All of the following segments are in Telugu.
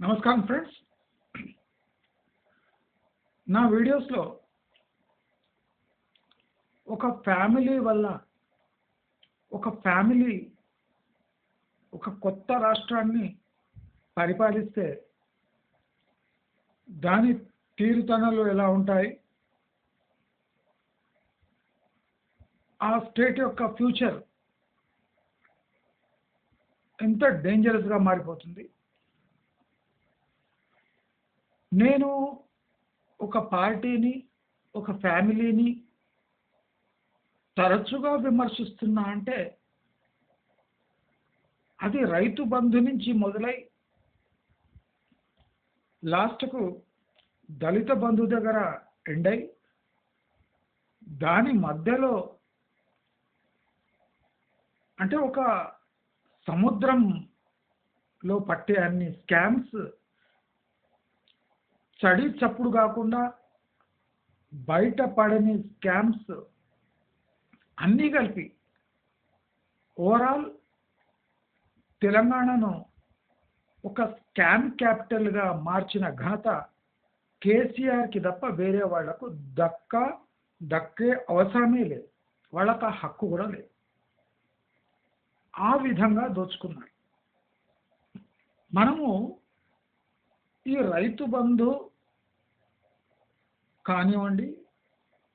నమస్కారం ఫ్రెండ్స్. నా వీడియోస్లో ఒక ఫ్యామిలీ వల్ల ఒక ఫ్యామిలీ ఒక కొత్త రాష్ట్రాన్ని పరిపాలిస్తే దాని తీరుతెన్నులు ఎలా ఉంటాయి, ఆ స్టేట్ యొక్క ఫ్యూచర్ ఎంత డేంజరస్గా మారిపోతుంది. నేను ఒక పార్టీని, ఒక ఫ్యామిలీని తరచుగా విమర్శిస్తున్నా అంటే అది రైతు బంధు నుంచి మొదలై లాస్ట్కు దళిత బంధు దగ్గర ఎండై దాని మధ్యలో అంటే ఒక సముద్రంలో పట్టే అన్ని స్కామ్స్ చడి చప్పుడు కాకుండా బయటపడని స్కామ్స్ అన్నీ కలిపి ఓవరాల్ తెలంగాణను ఒక స్కామ్ క్యాపిటల్గా మార్చిన ఘనత కేసీఆర్కి తప్ప వేరే వాళ్లకు దక్కే అవసరమే లేదు. వాళ్ళకు ఆ హక్కు కూడా లేదు. ఆ విధంగా దోచుకున్నారు. మనము ఈ రైతు బంధు కానివ్వండి,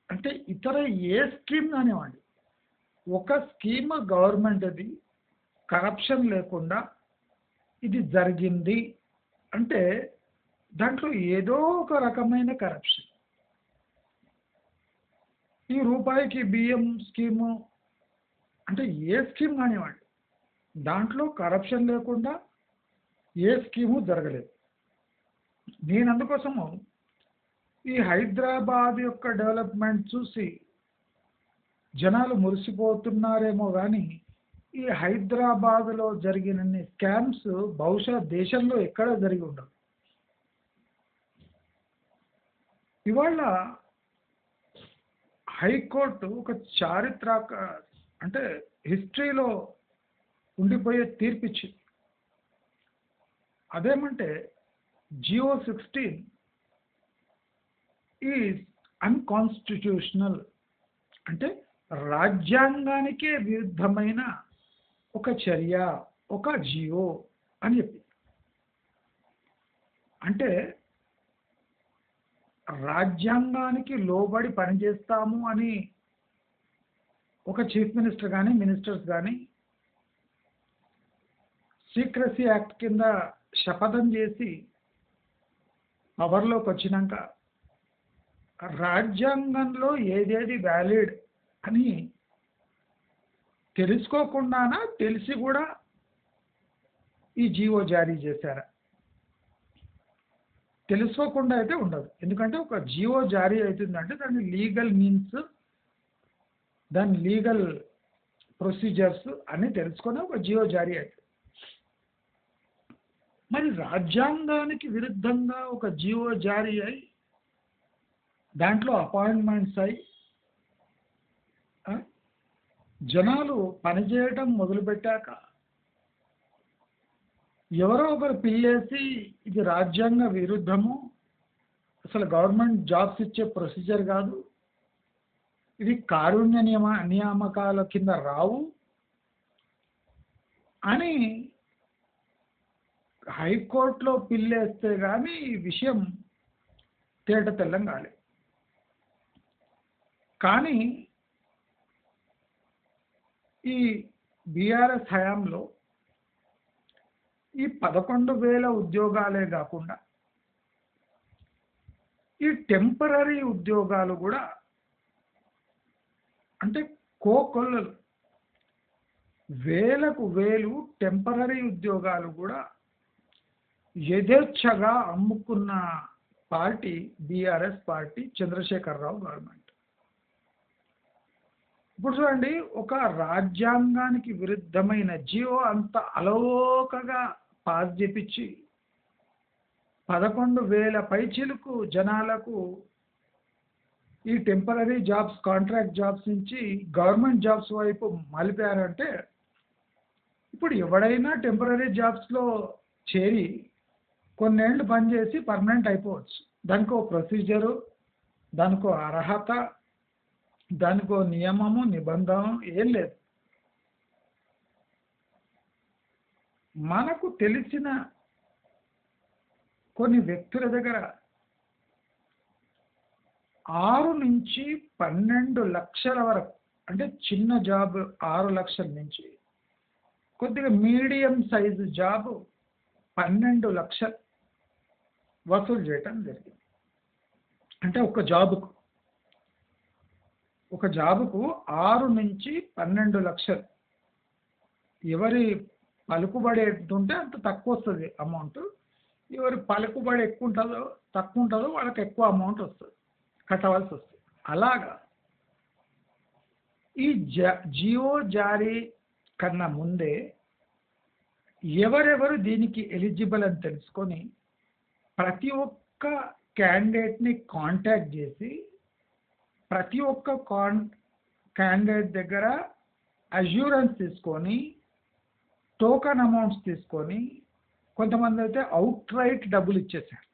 అంటే ఇతర ఏ స్కీమ్ కానివ్వండి, ఒక స్కీమ్ గవర్నమెంట్ అది కరప్షన్ లేకుండా ఇది జరిగింది అంటే దాంట్లో ఏదో ఒక రకమైన కరప్షన్. ఈ రూపాయికి బియ్యం స్కీము అంటే ఏ స్కీమ్ కానివ్వండి, దాంట్లో కరప్షన్ లేకుండా ఏ స్కీము జరగలేదు. నేను అందుకోసము ఈ హైదరాబాద్ యొక్క డెవలప్మెంట్ చూసి జనాలు మురిసిపోతున్నారేమో కానీ ఈ హైదరాబాద్లో జరిగినన్ని స్కామ్స్ బహుశా దేశంలో ఎక్కడ జరిగి ఉండవు. ఇవాళ హైకోర్టు ఒక చారిత్రక అంటే హిస్టరీలో ఉండిపోయే తీర్పిచ్చింది. అదేమంటే GO-16 ఈజ్ అన్కాన్స్టిట్యూషనల్, అంటే రాజ్యాంగానికే విరుద్ధమైన ఒక చర్య, ఒక జియో అని చెప్పి. అంటే రాజ్యాంగానికి లోబడి పనిచేస్తాము అని ఒక చీఫ్ మినిస్టర్ కానీ మినిస్టర్స్ కానీ సీక్రసీ యాక్ట్ కింద శపథం చేసి పవర్లోకి వచ్చినాక రాజ్యాంగంలో ఏదేది వ్యాలిడ్ అని తెలుసుకోకుండానా తెలిసి కూడా ఈ జీవో జారీ చేశారా? తెలుసుకోకుండా అయితే ఉండదు. ఎందుకంటే ఒక జీవో జారీ అవుతుందంటే దాని లీగల్ మీన్స్, దాని లీగల్ ప్రొసీజర్స్ అన్నీ తెలుసుకొని ఒక జీవో జారీ అవుతుంది. మరి రాజ్యాంగానికి విరుద్ధంగా ఒక జీవో జారీ అయి దాంట్లో అపాయింట్మెంట్స్ అయి జనాలు పనిచేయటం మొదలుపెట్టాక ఎవరో ఒకరు పిల్లేసి ఇది రాజ్యాంగ విరుద్ధము, అసలు గవర్నమెంట్ జాబ్స్ ఇచ్చే ప్రొసీజర్ కాదు, ఇది కారుణ్య నియామకాల కింద రావు అని హైకోర్టులో పిల్లేస్తే కానీ ఈ విషయం తేట తెల్లం కాలేదు. కానీ ఈ బీఆర్ఎస్ హయాంలో ఈ 11,000 ఉద్యోగాలే కాకుండా ఈ టెంపరరీ ఉద్యోగాలు కూడా అంటే కోకొల్లలు వేలకు వేలు టెంపరరీ ఉద్యోగాలు కూడా యథేచ్ఛగా అమ్ముకున్న party BRS party, Chandrasekhara Rao government. ఇప్పుడు చూడండి, ఒక రాజ్యాంగానికి విరుద్ధమైన జియో అంత అలవోకగా పాస్ చేపించి 11,000 పైచిలకు జనాలకు ఈ టెంపరరీ జాబ్స్, కాంట్రాక్ట్ జాబ్స్ నుంచి గవర్నమెంట్ జాబ్స్ వైపు మలిపారంటే ఇప్పుడు ఎవడైనా టెంపరరీ జాబ్స్లో చేరి కొన్నేళ్ళు పనిచేసి పర్మనెంట్ అయిపోవచ్చు. దానికో ప్రొసీజరు, దానికో అర్హత, దానికో నియమము, నిబంధన ఏం లేదు. మనకు తెలిసిన కొన్ని వ్యక్తుల దగ్గర 6-12 లక్షల వరకు, అంటే చిన్న జాబ్ 6 లక్షల నుంచి కొద్దిగా మీడియం సైజు జాబు 12 లక్షలు వసూలు చేయటం జరిగింది. అంటే ఒక జాబుకు 6-12 లక్షలు. ఎవరి పలుకుబడి ఎంత ఉంటే అంత తక్కువ వస్తుంది అమౌంట్. ఎవరి పలుకుబడి ఎక్కువ ఉంటుందో తక్కువ ఉంటుందో వాళ్ళకి ఎక్కువ అమౌంట్ వస్తుంది, కట్టవలసి వస్తుంది. అలాగా ఈ జియో జారీ కన్నా ముందే ఎవరెవరు దీనికి ఎలిజిబుల్ అని తెలుసుకొని ప్రతి ఒక్క క్యాండిడేట్ని కాంటాక్ట్ చేసి ప్రతి ఒక్క క్యాండిడేట్ దగ్గర అష్యూరెన్స్ తీసుకొని టోకన్ అమౌంట్స్ తీసుకొని కొంతమంది అయితే అవుట్ రైట్ డబ్బులు ఇచ్చేసారు.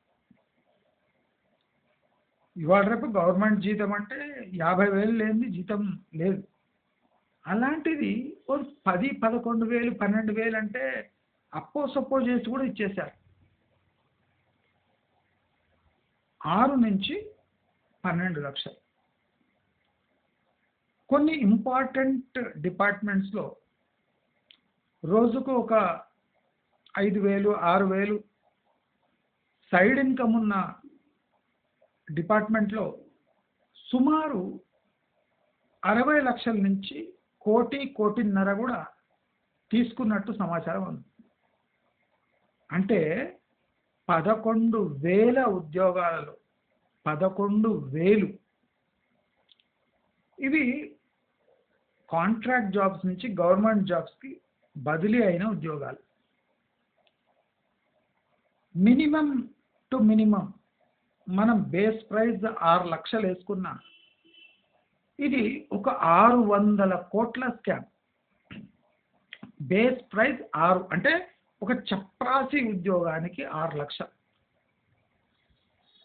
ఇవాళ రేపు గవర్నమెంట్ జీతం అంటే 50,000 లేనిది జీతం లేదు. అలాంటిది 10, 11,000, 12,000 అంటే అప్పో సప్పో చేసి కూడా ఇచ్చేశారు. 6-12 లక్షలు. కొన్ని ఇంపార్టెంట్ డిపార్ట్మెంట్స్లో రోజుకు ఒక 5,000, 6,000 సైడ్ ఇన్కమ్ ఉన్న డిపార్ట్మెంట్లో సుమారు 60 లక్షల నుంచి 1,00,00,000 కూడా తీసుకున్నట్టు సమాచారం ఉంది. అంటే 11,000 ఉద్యోగాలలో 11,000 ఇవి కాంట్రాక్ట్ జాబ్స్ నుంచి గవర్నమెంట్ జాబ్స్కి బదిలీ అయిన ఉద్యోగాలు. మినిమం టు మినిమం మనం బేస్ ప్రైస్ 6 లక్షలు వేసుకున్నా ఇది ఒక 600 కోట్ల స్కామ్. బేస్ ప్రైస్ 6 అంటే ఒక చప్రాసి ఉద్యోగానికి 6 లక్షలు.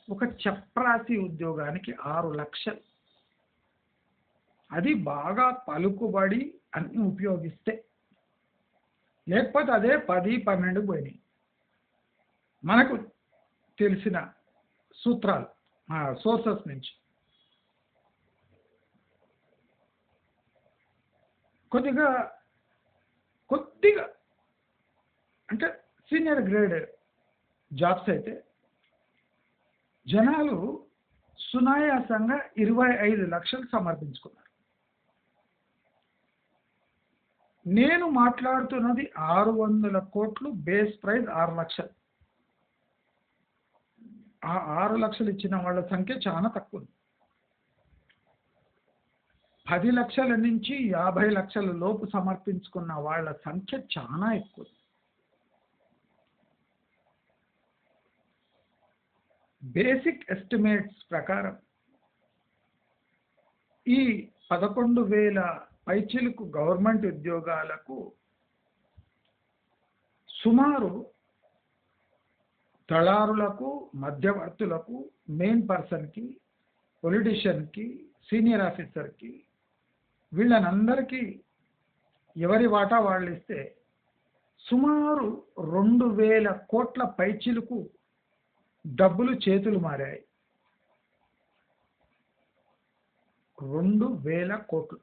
ఒక చప్రాసి ఉద్యోగానికి 6 లక్షలు. అది బాగా పలుకుబడి అన్ని ఉపయోగిస్తే, లేకపోతే అదే 10, 12 పోయినాయి. మనకు తెలిసిన సూత్రాలు సోర్సెస్ నుంచి కొద్దిగా అంటే సీనియర్ గ్రేడ్ జాబ్స్ అయితే జనాలు సునాయాసంగా 25 లక్షలు సమర్పించుకున్నారు. నేను మాట్లాడుతున్నది 600 కోట్లు, బేస్ ప్రైస్ 6 లక్షలు. ఆ 6 లక్షలు ఇచ్చిన వాళ్ళ సంఖ్య చాలా తక్కువ. 10 లక్షల నుంచి 50 లక్షల లోపు సమర్పించుకున్న వాళ్ళ సంఖ్య చాలా ఎక్కువ. బేసిక్ ఎస్టిమేట్స్ ప్రకారం ఈ 11,000 పైచిలుకు గవర్నమెంట్ ఉద్యోగాలకు సుమారు దళారులకు, మధ్యవర్తులకు, మెయిన్ పర్సన్కి, పొలిటీషియన్కి, సీనియర్ ఆఫీసర్కి, వీళ్ళనందరికీ ఎవరి వాటా వాళ్ళు ఇస్తే సుమారు 2,000 కోట్ల పైచిలుకు డబ్బులు చేతులు మారాయి. 2,000 కోట్లు.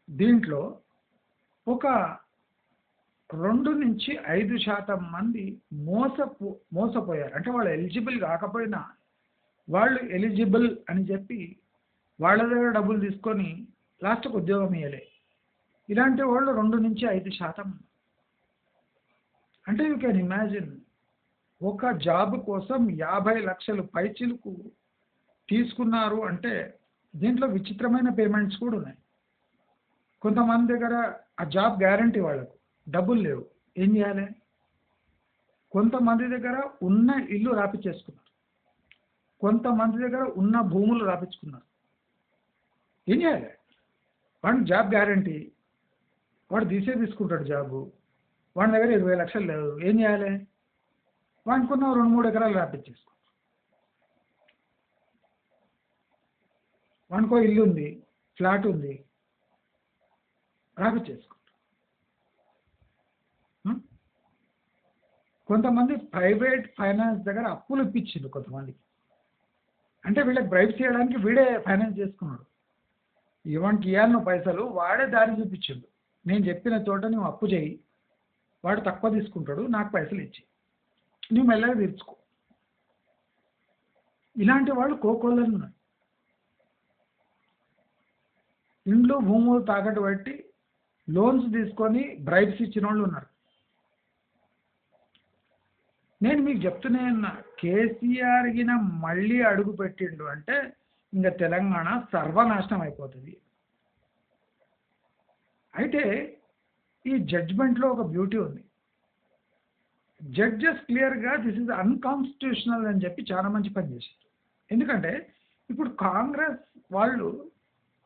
దీంట్లో ఒక 2-5% మంది మోసపోయారు. అంటే వాళ్ళు ఎలిజిబుల్ కాకపోయినా వాళ్ళు ఎలిజిబుల్ అని చెప్పి వాళ్ళ దగ్గర డబ్బులు తీసుకొని లాస్ట్కి ఉద్యోగం ఇవ్వలే. ఇలాంటి వాళ్ళు 2-5%. అంటే యూ కెన్ ఇమాజిన్, ఒక జాబ్ కోసం 50 లక్షలు పైచిలుకు తీసుకున్నారు అంటే దీంట్లో విచిత్రమైన పేమెంట్స్ కూడా ఉన్నాయి. కొంతమంది దగ్గర ఆ జాబ్ గ్యారంటీ, వాళ్ళకు డబ్బులు లేవు, ఏం చేయాలి? కొంతమంది దగ్గర ఉన్న ఇల్లు రాపిచ్చేసుకున్నారు, కొంతమంది దగ్గర ఉన్న భూములు రాపించుకున్నారు. ఏం చేయాలి? వన్ జాబ్ గ్యారంటీ, వాడు తీసుకుంటాడు జాబు. వాడి దగ్గర 20 లక్షలు లేవు, ఏం చేయాలి? వాడుకున్న 2-3 ఎకరాలు రాపిచ్చేసుకో. వానికో ఇల్లు ఉంది, ఫ్లాట్ ఉంది, రాపిచ్చేసుకో. కొంతమంది ప్రైవేట్ ఫైనాన్స్ దగ్గర అప్పులు ఇప్పించిండు కొంతమందికి. అంటే వీళ్ళకి బ్రైబ్స్ చేయడానికి వీడే ఫైనాన్స్ చేసుకున్నాడు. ఇవానికి ఇవ్వాలను పైసలు వాడే దారి చూపించిండు. నేను చెప్పిన చోట నువ్వు అప్పు చేయి, వాడు తక్కువ తీసుకుంటాడు, నాకు పైసలు ఇచ్చి నువ్వు మెల్లగా తీర్చుకో. ఇలాంటి వాళ్ళు కోకోళ్ళని ఉన్నారు. ఇండ్లు భూములు తాకట్టు పెట్టి లోన్స్ తీసుకొని బ్రైబ్స్ ఇచ్చిన వాళ్ళు ఉన్నారు. నేను మీకు చెప్తూనే ఉన్నా, కేసీఆర్ గిన మళ్ళీ అడుగు పెట్టిండు అంటే ఇంకా తెలంగాణ సర్వనాశనం అయిపోతుంది. అయితే ఈ జడ్జ్మెంట్లో ఒక బ్యూటీ ఉంది. జడ్జెస్ క్లియర్గా దిస్ ఇస్ అన్కాన్స్టిట్యూషనల్ అని చెప్పి చాలా మంచి పని చేశారు. ఎందుకంటే ఇప్పుడు కాంగ్రెస్ వాళ్ళు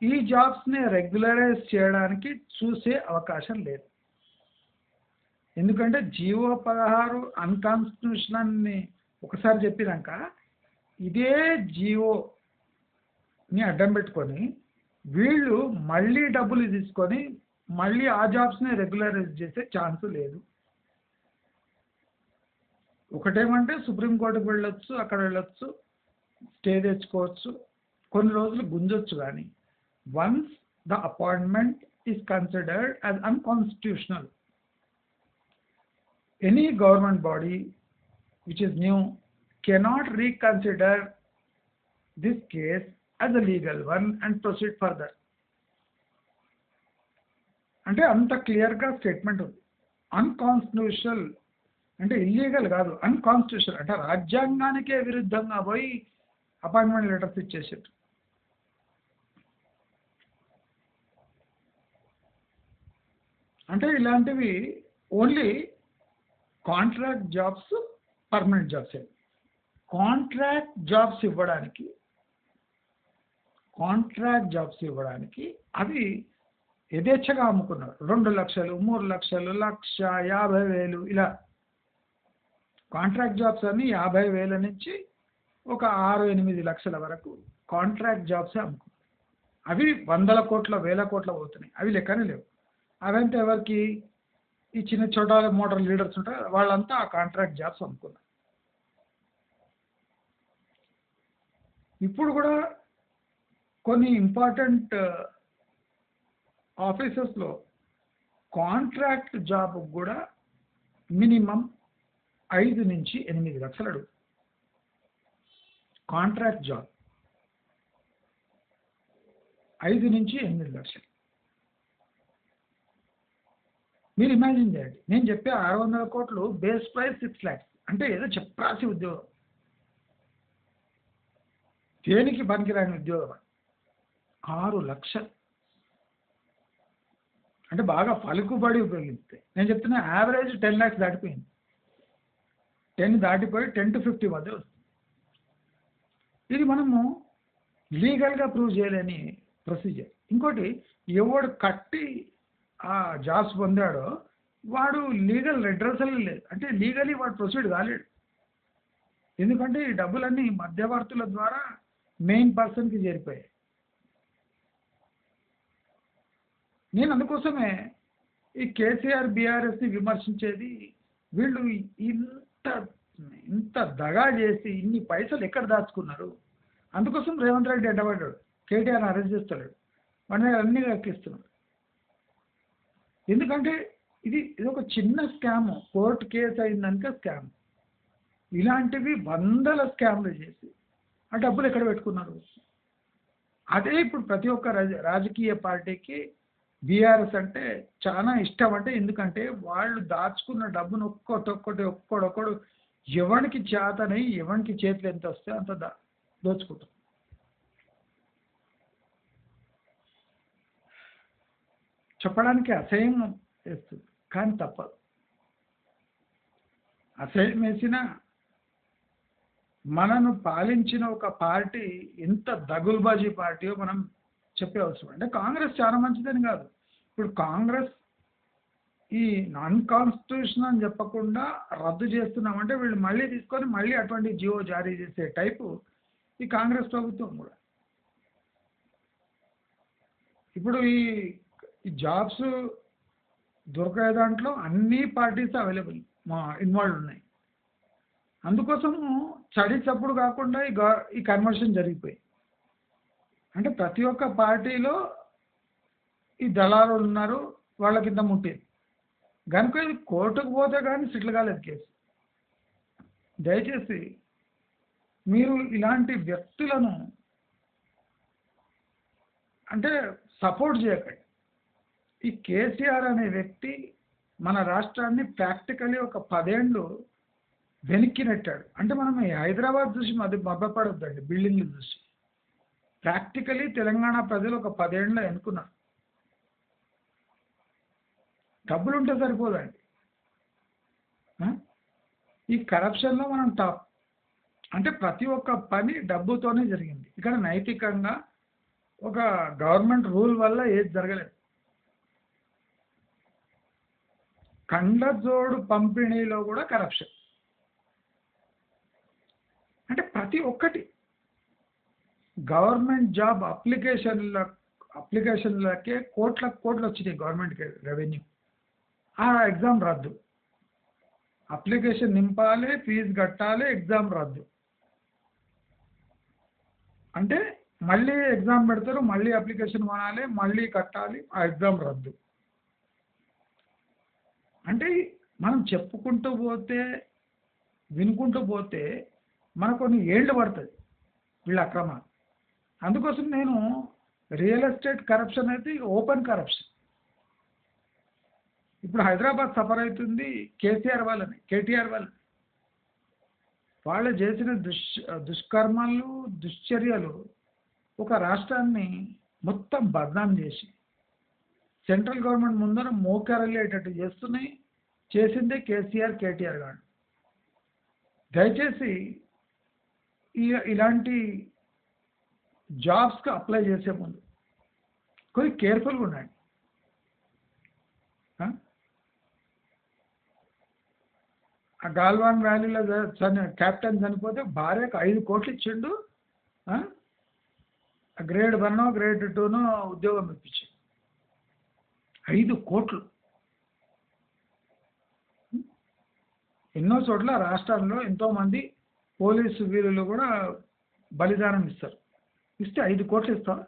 ఈ జాబ్స్ని రెగ్యులరైజ్ చేయడానికి చూసే అవకాశం లేదు. ఎందుకంటే జీవో 16 అన్కాన్స్టిట్యూషనల్ని ఒకసారి చెప్పినాక ఇదే జీవోని అడ్డం పెట్టుకొని వీళ్ళు మళ్ళీ డబ్బులు తీసుకొని మళ్ళీ ఆ జాబ్స్ని రెగ్యులరైజ్ చేసే ఛాన్స్ లేదు. ఒకటేమంటే సుప్రీంకోర్టుకు వెళ్ళొచ్చు, అక్కడ వెళ్ళొచ్చు, స్టే తెచ్చుకోవచ్చు, కొన్ని రోజులు గుంజొచ్చు. కానీ once the appointment is considered as unconstitutional, any government body which is new cannot reconsider this case as a legal one and proceed further. అంటే అంత క్లియర్గా స్టేట్మెంట్ ఉంది. అన్కాన్స్టిట్యూషనల్ అంటే ఇల్లీగల్ కాదు, అన్కాన్స్టిట్యూషనల్ అంటే రాజ్యాంగానికే విరుద్ధంగా పోయి అపాయింట్మెంట్ లెటర్స్ ఇచ్చేసారు. అంటే ఇలాంటివి only contract jobs, permanent jobs. Contract jobs ఇవ్వడానికి అవి యథేచ్ఛగా అమ్ముకున్నారు. 2 లక్షలు, 3 లక్షలు, 1,50,000 ఇలా కాంట్రాక్ట్ జాబ్స్ అన్ని 50,000 నుంచి ఒక 6-8 లక్షల వరకు కాంట్రాక్ట్ జాబ్సే అమ్ముకున్నారు. అవి 100 కోట్ల 1000 కోట్ల పోతున్నాయి. అవి లెక్కనే లేవు. అవంతా ఎవరికి? ఈ చిన్న చోట మోటార్ లీడర్స్ ఉంటారు, వాళ్ళంతా ఆ కాంట్రాక్ట్ జాబ్స్ అమ్ముకున్నారు. ఇప్పుడు కూడా కొన్ని ఇంపార్టెంట్ ఆఫీసెస్లో కాంట్రాక్ట్ జాబ్ కూడా మినిమం 5 నుంచి 8 లక్షలు అడుగు. కాంట్రాక్ట్ జాబ్ 5 నుంచి 8 లక్షలు. మీరు ఇమాజిన్ చేయండి. నేను చెప్పే 600 కోట్లు బేస్ ప్రైస్ 6 lakhs అంటే ఏదో చెప్పరాసి ఉద్యోగం, దేనికి పనికిరాని ఉద్యోగం. 6 లక్షలు అంటే బాగా పలుకుబడి ఉపయోగిస్తే నేను చెప్తున్నా యావరేజ్ 10 lakhs దాటిపోయింది. 10 దాటిపోయి 10 to 50 మధ్య వస్తుంది. ఇది మనము లీగల్గా ప్రూవ్ చేయలేని ప్రొసీజర్. ఇంకోటి, ఎవడు కట్టి ఆ జాబ్స్ పొందాడో వాడు లీగల్ రెడ్రెసల్ లేదు, అంటే లీగలీ వాడు ప్రొసీడ్ కాలేడు. ఎందుకంటే ఈ డబ్బులన్నీ మధ్యవర్తుల ద్వారా మెయిన్ పర్సన్కి చేరిపోయాయి. నేను అందుకోసమే ఈ కేసీఆర్ బీఆర్ఎస్ని విమర్శించేది. వీళ్ళు ఇంత దగా చేసి ఇన్ని పైసలు ఎక్కడ దాచుకున్నారు? అందుకోసం రేవంత్ రెడ్డి అడ్డపడ్డాడు, కేటీఆర్ అరెస్ట్ చేస్తాడు, మన దగ్గర అన్నీ ఎక్కిస్తున్నాడు. ఎందుకంటే ఇది ఒక చిన్న స్కామ్, కోర్టు కేసు అయిందనుక స్కామ్. ఇలాంటివి 100 స్కామ్లు చేసి ఆ డబ్బులు ఎక్కడ పెట్టుకున్నారు? అదే ఇప్పుడు ప్రతి ఒక్క రాజకీయ పార్టీకి బీఆర్ఎస్ అంటే చాలా ఇష్టం. అంటే ఎందుకంటే వాళ్ళు దాచుకున్న డబ్బును ఒక్కొక్కడు ఎవరికి చేతనై ఎవరికి చేతులు ఎంత వస్తే అంత దోచుకుంటారు. చెప్పడానికి అసహ్యం వేస్తుంది, కానీ తప్పదు. అసహ్యం వేసినా మనను పాలించిన ఒక పార్టీ ఎంత దగుల్బాజీ పార్టీయో మనం చెప్పే అవసరం. అంటే కాంగ్రెస్ చాలా మంచిదని కాదు. ఇప్పుడు కాంగ్రెస్ ఈ నాన్ కాన్స్టిట్యూషన్ అని చెప్పకుండా రద్దు చేస్తున్నామంటే వీళ్ళు మళ్ళీ తీసుకొని మళ్ళీ అటువంటి జియో జారీ చేసే టైపు ఈ కాంగ్రెస్ ప్రభుత్వం కూడా. ఇప్పుడు ఈ జాబ్స్ దొరికే దాంట్లో అన్ని పార్టీస్ అవైలబుల్ ఇన్వాల్వ్ ఉన్నాయి. అందుకోసము చడి చప్పుడు కాకుండా ఈ కన్వర్షన్ జరిగిపోయి, అంటే ప్రతి ఒక్క పార్టీలో ఈ దళారులు ఉన్నారు, వాళ్ళకింత ముట్టేది కనుక ఇది కోర్టుకు పోతే కానీ సెటిల్ కాలేదు కేసు. దయచేసి మీరు ఇలాంటి వ్యక్తులను అంటే సపోర్ట్ చేయకండి. ఈ కేసీఆర్ అనే వ్యక్తి మన రాష్ట్రాన్ని ప్రాక్టికలీ ఒక 10 ఏళ్ళు వెనక్కి నెట్టాడు. అంటే మనం ఈ హైదరాబాద్ చూసి మభ్యపడొద్దండి, బిల్డింగ్లు చూసి. ప్రాక్టికలీ తెలంగాణ ప్రజలు ఒక 10 ఏళ్ళు ఎన్నుకున్నారు. డబ్బులు ఉంటే సరిపోదండి. ఈ కరప్షన్లో మనం టాప్. అంటే ప్రతి ఒక్క పని డబ్బుతోనే జరిగింది. ఇక్కడ నైతికంగా ఒక గవర్నమెంట్ రూల్ వల్ల ఏది జరగలేదు. కండ్లజోడు పంపిణీలో కూడా కరప్షన్. అంటే ప్రతి ఒక్కటి గవర్నమెంట్ జాబ్ అప్లికేషన్లకే కోట్లు వచ్చినాయి గవర్నమెంట్కి రెవెన్యూ. ఆ ఎగ్జామ్ రద్దు. అప్లికేషన్ నింపాలి, ఫీజు కట్టాలి, ఎగ్జామ్ రద్దు. అంటే మళ్ళీ ఎగ్జామ్ పెడతారు, మళ్ళీ అప్లికేషన్ కొనాలి, మళ్ళీ కట్టాలి, ఆ ఎగ్జామ్ రద్దు. అంటే మనం చెప్పుకుంటూ పోతే వినుకుంటూ పోతే మనకు కొన్ని ఏళ్ళు పడుతుంది వీళ్ళ అక్రమాలు. అందుకోసం నేను రియల్ ఎస్టేట్ కరప్షన్ అయితే ఓపెన్ కరప్షన్. ఇప్పుడు హైదరాబాద్ సఫర్ అవుతుంది కేటీఆర్ వాళ్ళని. వాళ్ళు చేసిన దుష్కర్మాలు, దుశ్చర్యలు ఒక రాష్ట్రాన్ని మొత్తం బద్నాం చేసి సెంట్రల్ గవర్నమెంట్ ముందర మోకరలేటట్టు చేసిందే కేటీఆర్ గారు. దయచేసి ఇలాంటి జాబ్స్కి అప్లై చేసే ముందు కొద్దిగా కేర్ఫుల్గా ఉండండి. ఆ గాల్వాన్ వ్యాలీలో క్యాప్టెన్ చనిపోతే భార్యకు 5 కోట్లు ఇచ్చిండు. గ్రేడ్ 1 గ్రేడ్ 2 ఉద్యోగం ఇప్పించిండు. 5 కోట్లు. ఎన్నో చోట్ల రాష్ట్రాల్లో ఎంతోమంది పోలీసు వీరులు కూడా బలిదానం ఇస్తారు. ఇస్తే 5 కోట్లు ఇస్తాం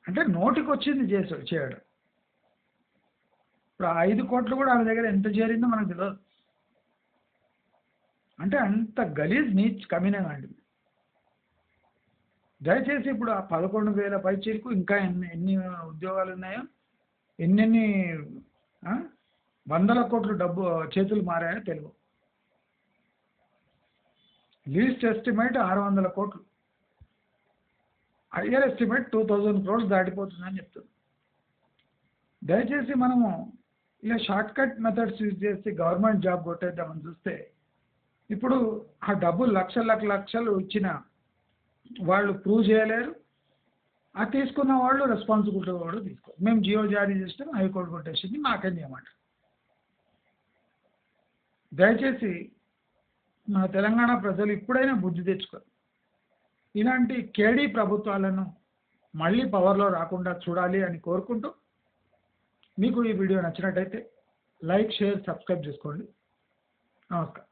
అంటే నోటికి వచ్చింది చేయడం. ఇప్పుడు ఆ 5 కోట్లు కూడా ఆమె దగ్గర ఎంత చేరిందో మనకు తెలియదు. అంటే అంత గలీజ్ నీచ్ కమినా అండి. దయచేసి ఇప్పుడు ఆ 11,000 పైచీలకు ఇంకా ఎన్ని ఉద్యోగాలు ఉన్నాయో, ఎన్నెన్ని వందల కోట్లు డబ్బు చేతులు మారాయో తెలియదు. లీస్ట్ ఎస్టిమేట్ 600 కోట్లు, హయ్యర్ ఎస్టిమేట్ 2000 crores దాటిపోతుందని చెప్తుంది. దయచేసి మనము ఇలా షార్ట్ కట్ మెథడ్స్ యూజ్ చేసి గవర్నమెంట్ జాబ్ కొట్టేద్దామని చూస్తే ఇప్పుడు ఆ డబ్బులు లక్షలు ఇచ్చిన వాళ్ళు ప్రూవ్ చేయలేరు. ఆ తీసుకున్న వాళ్ళు రెస్పాన్సిబిలిటీ కూడా తీసుకోరు. మేము జియో జారీ చేస్తే హైకోర్టు కొట్టేసింది, మాకేం చేయమంటారు. దయచేసి మన తెలంగాణ ప్రజలు ఇప్పుడైనా బుద్ధి తెచ్చుకోరు. ఇలాంటి కేడీ ప్రభుత్వాలను మళ్ళీ పవర్లో రాకుండా చూడాలి అని కోరుకుంటూ, మీకు ఈ వీడియో నచ్చినట్టయితే లైక్, షేర్, సబ్స్క్రైబ్ చేసుకోండి. నమస్కారం.